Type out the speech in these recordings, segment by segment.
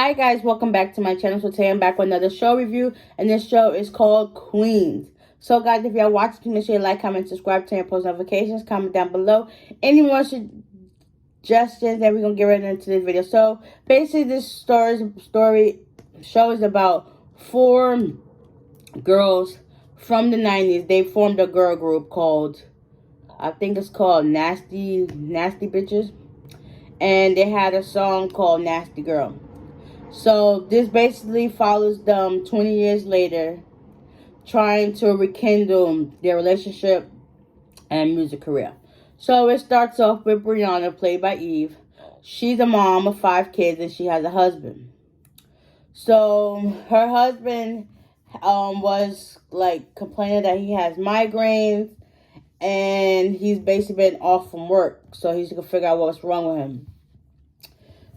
Hi guys, welcome back to my channel. So today I'm back with another show review, and this show is called Queens. So guys, if you're watching, please make sure you like, comment, subscribe, turn on post notifications, comment down below any more suggestions, and we're gonna get right into this video. So basically, this show is about four girls from the 90s. They formed a girl group called, I think it's called Nasty Bitches, and they had a song called Nasty Girl. So this basically follows them 20 years later, trying to rekindle their relationship and music career. So it starts off with Brianna, played by Eve. She's a mom of 5 kids, and she has a husband. So her husband was like complaining that he has migraines, and he's basically been off from work. So he's gonna figure out what's wrong with him.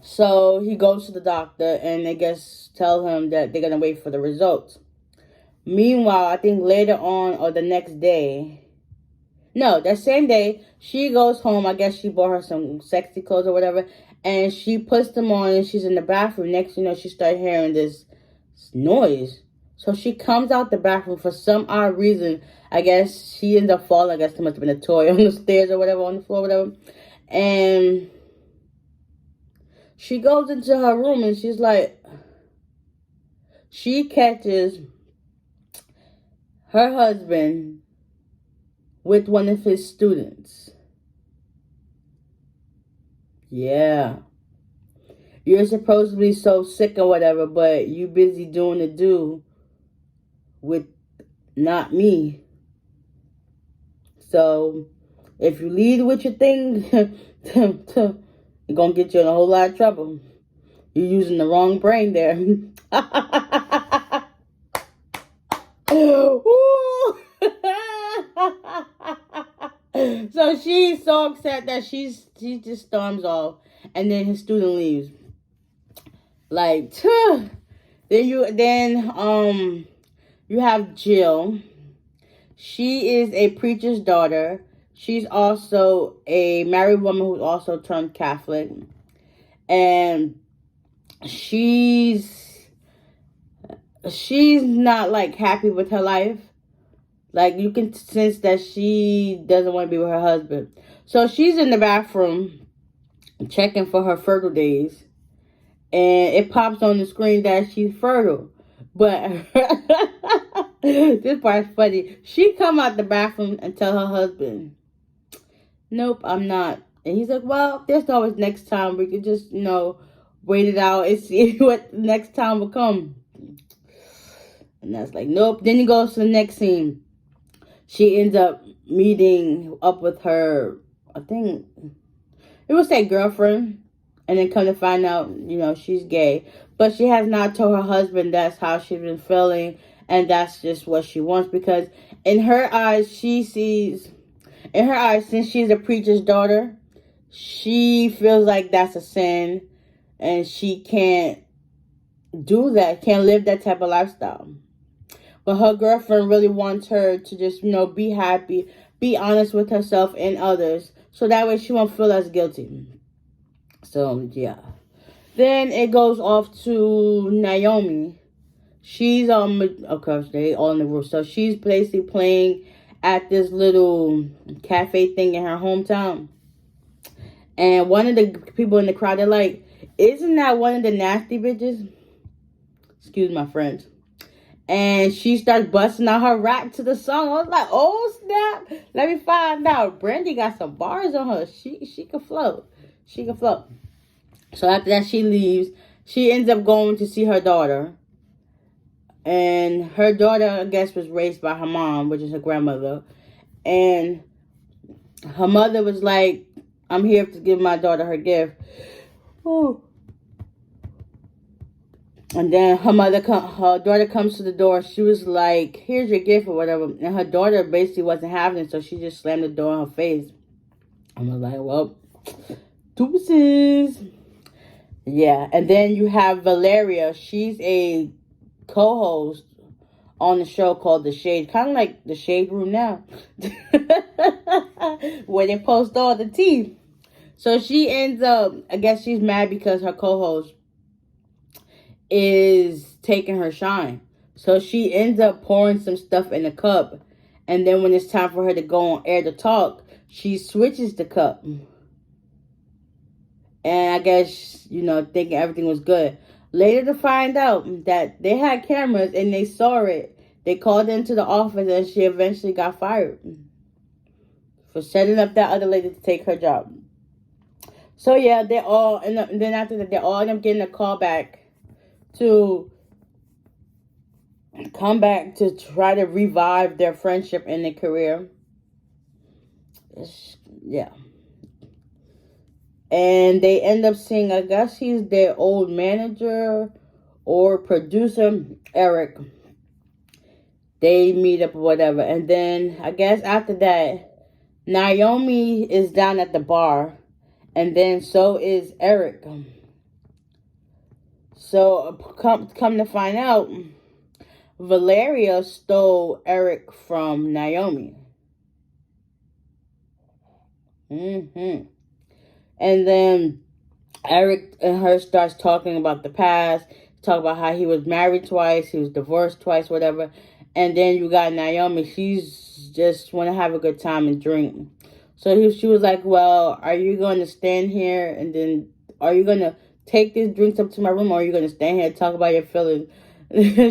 So he goes to the doctor, and they tell him that they're going to wait for the results. Meanwhile, I think later on or the next day, no, that same day, she goes home. I guess she bought her some sexy clothes or whatever, and she puts them on, and she's in the bathroom. Next you know, she started hearing this noise. So she comes out the bathroom for some odd reason. I guess she ends up falling. I guess there must have been a toy on the stairs or whatever, on the floor, whatever. And she goes into her room, and she's like, she catches her husband with one of his students. Yeah. You're supposed to be so sick or whatever, but you busy doing the do with not me. So if you lead with your thing, you're going to get you in a whole lot of trouble. You're using the wrong brain there. So she's so upset that she just storms off, and then his student leaves. Like, then you have Jill. She is a preacher's daughter. She's also a married woman who also turned Catholic. And she's not like happy with her life. Like, you can sense that she doesn't want to be with her husband. So she's in the bathroom checking for her fertile days, and it pops on the screen that she's fertile. But this part's funny. She come out the bathroom and tell her husband, nope, I'm not. And he's like, well, there's always next time. We could just, wait it out and see what next time will come. And that's like, nope. Then he goes to the next scene. She ends up meeting up with her, I think, it was say girlfriend. And then come to find out, she's gay. But she has not told her husband that's how she's been feeling. And that's just what she wants. Because in her eyes, since she's a preacher's daughter, she feels like that's a sin. And she can't do that, can't live that type of lifestyle. But her girlfriend really wants her to just, be happy, be honest with herself and others. So that way she won't feel as guilty. So, yeah. Then it goes off to Naomi. She's, of course, they all in the group. So she's basically playing at this little cafe thing in her hometown. And one of the people in the crowd, they're like, isn't that one of the nasty bitches? Excuse my French. And she starts busting out her rap to the song. I was like, oh, snap. Let me find out. Brandy got some bars on her. She can float. She can float. So after that, she leaves. She ends up going to see her daughter. And her daughter, I guess, was raised by her mom, which is her grandmother. And her mother was like, I'm here to give my daughter her gift. Ooh. And then her daughter comes to the door. She was like, here's your gift or whatever. And her daughter basically wasn't having it, so she just slammed the door in her face. I was like, well, deuces. Yeah, and then you have Valeria. She's a co-host on the show called The Shade. Kind of like The Shade Room now. Where they post all the tea. So she ends up, I guess she's mad because her co-host is taking her shine. So she ends up pouring some stuff in a cup. And then when it's time for her to go on air to talk, she switches the cup. And I guess, thinking everything was good. Later to find out that they had cameras and they saw it. They called into the office and she eventually got fired for setting up that other lady to take her job. So yeah, they all, and then after that, they all end up getting a call back to come back to try to revive their friendship and their career. Yeah. And they end up seeing, I guess he's their old manager or producer, Eric. They meet up or whatever. And then, I guess after that, Naomi is down at the bar. And then so is Eric. So, come to find out, Valeria stole Eric from Naomi. And then Eric and her starts talking about the past, talk about how he was married twice, he was divorced twice, whatever. And then you got Naomi, she's just want to have a good time and drink. So she was like, well, are you going to stand here and then are you going to take these drinks up to my room, or are you going to stand here and talk about your feelings?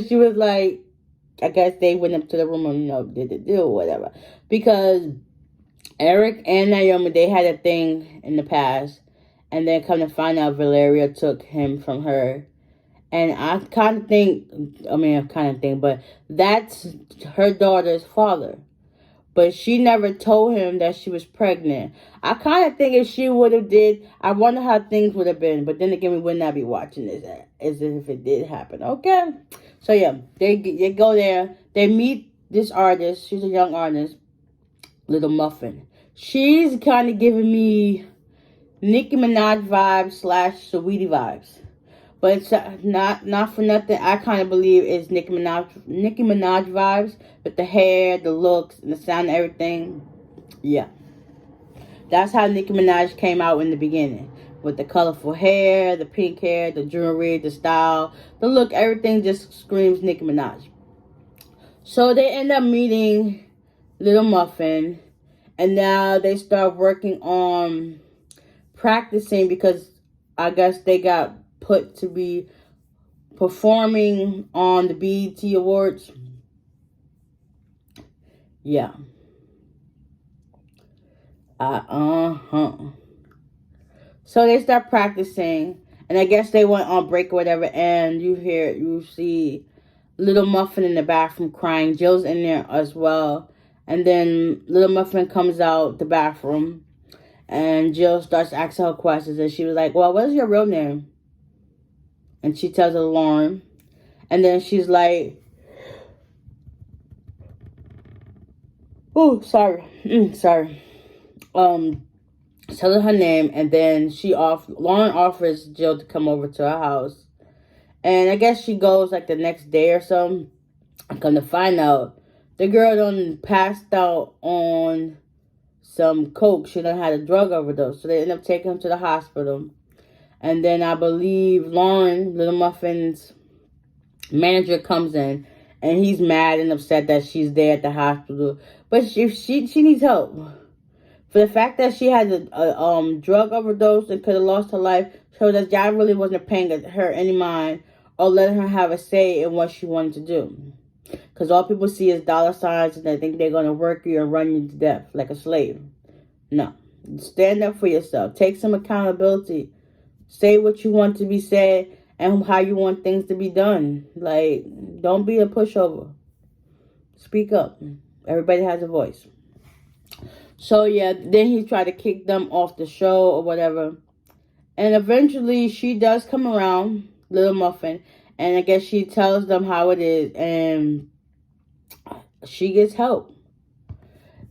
She was like, I guess they went up to the room and, did the deal or whatever. Because Eric and Naomi, they had a thing in the past. And then come to find out, Valeria took him from her. And I kind of think, but that's her daughter's father. But she never told him that she was pregnant. I kind of think if she would have did, I wonder how things would have been. But then again, we would not be watching this as if it did happen. Okay? So yeah, they go there. They meet this artist. She's a young artist, Little Muffin. She's kind of giving me Nicki Minaj vibes / Saweetie vibes. But it's not for nothing. I kind of believe it's Nicki Minaj vibes with the hair, the looks, and the sound and everything. Yeah. That's how Nicki Minaj came out in the beginning. With the colorful hair, the pink hair, the jewelry, the style, the look, everything just screams Nicki Minaj. So they end up meeting Little Muffin. And now they start working on practicing because I guess they got put to be performing on the BET Awards. Yeah. So they start practicing, and I guess they went on break or whatever, and you see Little Muffin in the bathroom crying. Jill's in there as well. And then Little Muffin comes out the bathroom, and Jill starts asking her questions, and she was like, well, what is your real name? And she tells her Lauren. And then she's like, oh, sorry. Telling her name, and then Lauren offers Jill to come over to her house. And I guess she goes like the next day or so. I'm come to find out, the girl done passed out on some coke. She done had a drug overdose. So they end up taking her to the hospital. And then I believe Lauren, Little Muffin's manager, comes in. And he's mad and upset that she's there at the hospital. But she needs help. For the fact that she had a drug overdose and could have lost her life, shows that God really wasn't paying her any mind or letting her have a say in what she wanted to do. Because all people see is dollar signs and they think they're going to work you and run you to death like a slave. No. Stand up for yourself. Take some accountability. Say what you want to be said and how you want things to be done. Like, don't be a pushover. Speak up. Everybody has a voice. So, yeah, then he tried to kick them off the show or whatever. And eventually, she does come around, Little Muffin. And I guess she tells them how it is. And she gets help.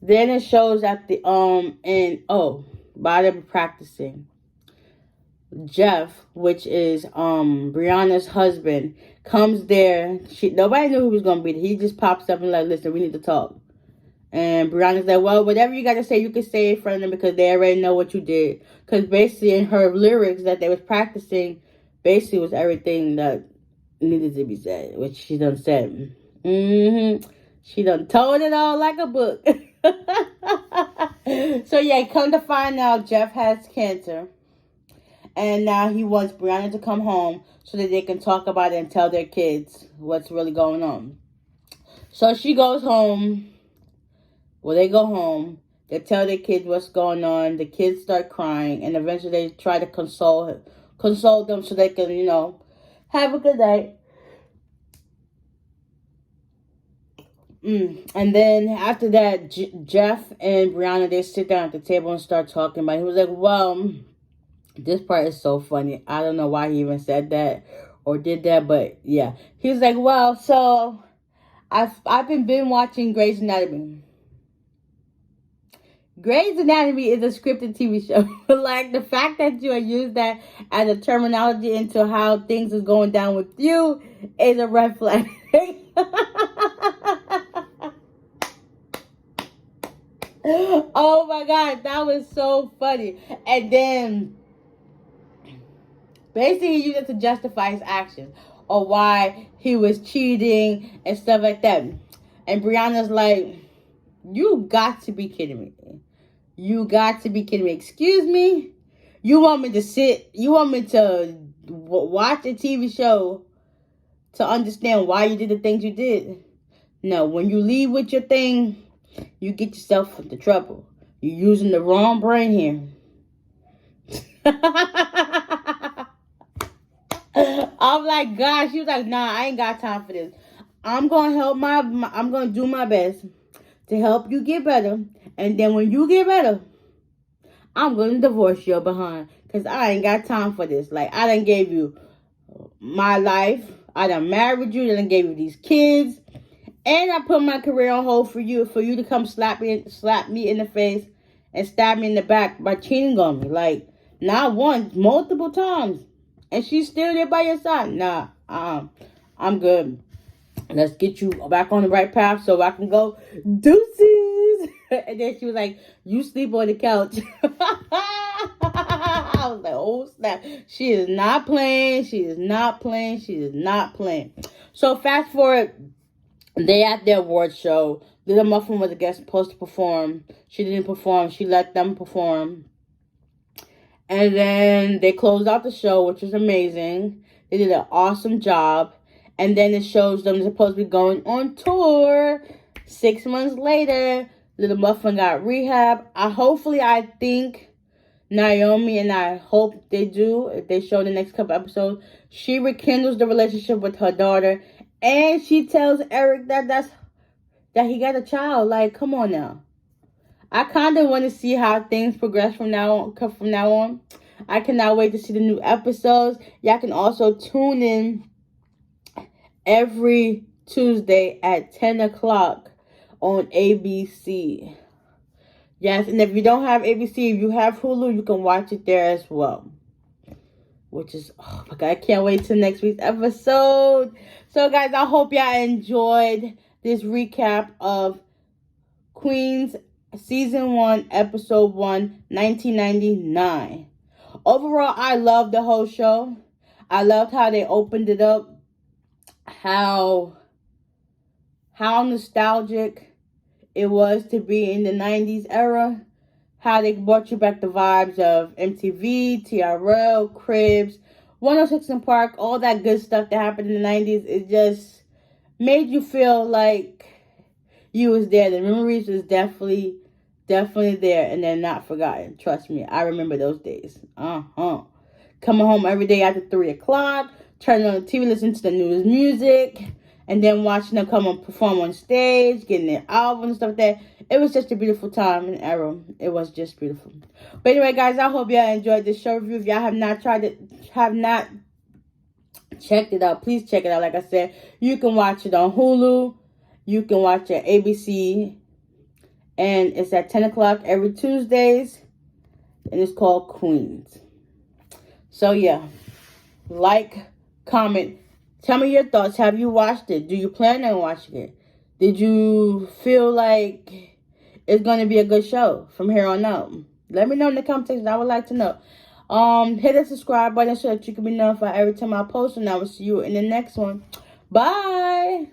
Then it shows at the, by them practicing, Jeff, which is Brianna's husband, comes there. Nobody knew who was going to be there. He just pops up and like, listen, we need to talk. And Brianna's like, well, whatever you got to say, you can say in front of them because they already know what you did. Because basically in her lyrics that they was practicing, basically was everything that needed to be said, which she done said. She done told it all like a book. So yeah, come to find out, Jeff has cancer. And now he wants Brianna to come home so that they can talk about it and tell their kids what's really going on. So she goes home. Well, they go home. They tell their kids what's going on. The kids start crying. And eventually they try to console them so they can, have a good night. And then after that, Jeff and Brianna, they sit down at the table and start talking about it. He was like, well, this part is so funny. I don't know why he even said that or did that, but yeah. He was like, well, so I've been watching Grey's Anatomy. Grey's Anatomy is a scripted TV show. Like, the fact that you use that as a terminology into how things is going down with you is a red flag. Oh my God, that was so funny. And then basically he used it to justify his actions or why he was cheating and stuff like that. And Brianna's like, you got to be kidding me. You got to be kidding me. Excuse me? You want me to watch a TV show to understand why you did the things you did? No, when you leave with your thing, you get yourself into trouble. You're using the wrong brain here. I'm like, gosh, she was like, nah, I ain't got time for this. I'm gonna I'm gonna do my best to help you get better. And then when you get better, I'm gonna divorce your behind. Cause I ain't got time for this. Like, I done gave you my life. I done married you. I done gave you these kids. And I put my career on hold for you to come slap me in the face and stab me in the back by cheating on me. Like, not once, multiple times. And she's still there by your side. Nah, I'm good. Let's get you back on the right path so I can go deuces. And then she was like, you sleep on the couch. I was like, oh snap. She is not playing. She is not playing. She is not playing. So fast forward. They at their award show. Little Muffin was a guest supposed to perform. She didn't perform. She let them perform. And then they closed out the show, which was amazing. They did an awesome job. And then it shows them supposed to be going on tour. 6 months later, Little Muffin got rehab. I think Naomi, and I hope they do, if they show the next couple episodes, she rekindles the relationship with her daughter. And she tells Eric that he got a child. Like, come on now. I kind of want to see how things progress from now on. I cannot wait to see the new episodes. Y'all can also tune in every Tuesday at 10 o'clock on ABC. Yes, and if you don't have ABC, if you have Hulu, you can watch it there as well. Which is, oh my God, I can't wait till next week's episode. So, guys, I hope y'all enjoyed this recap of Queens Season 1, Episode 1, 1999. Overall, I loved the whole show. I loved how they opened it up. How nostalgic it was to be in the 90s era. How they brought you back the vibes of MTV, TRL, Cribs, 106 & Park, all that good stuff that happened in the 90s. It just made you feel like you was there. The memories was definitely there, and they're not forgotten. Trust me, I remember those days. Coming home every day after 3 o'clock, turning on the TV, listening to the newest music, and then watching them come and perform on stage, getting their albums and stuff like that. It was just a beautiful time and era. It was just beautiful. But anyway, guys, I hope y'all enjoyed this show review. If y'all have not checked it out, please check it out. Like I said, you can watch it on Hulu. You can watch it at ABC. And it's at 10 o'clock every Tuesdays. And it's called Queens. So, yeah. Like, comment. Tell me your thoughts. Have you watched it? Do you plan on watching it? Did you feel like it's going to be a good show from here on out? Let me know in the comment section. I would like to know. Hit the subscribe button so that you can be notified every time I post, and I will see you in the next one. Bye.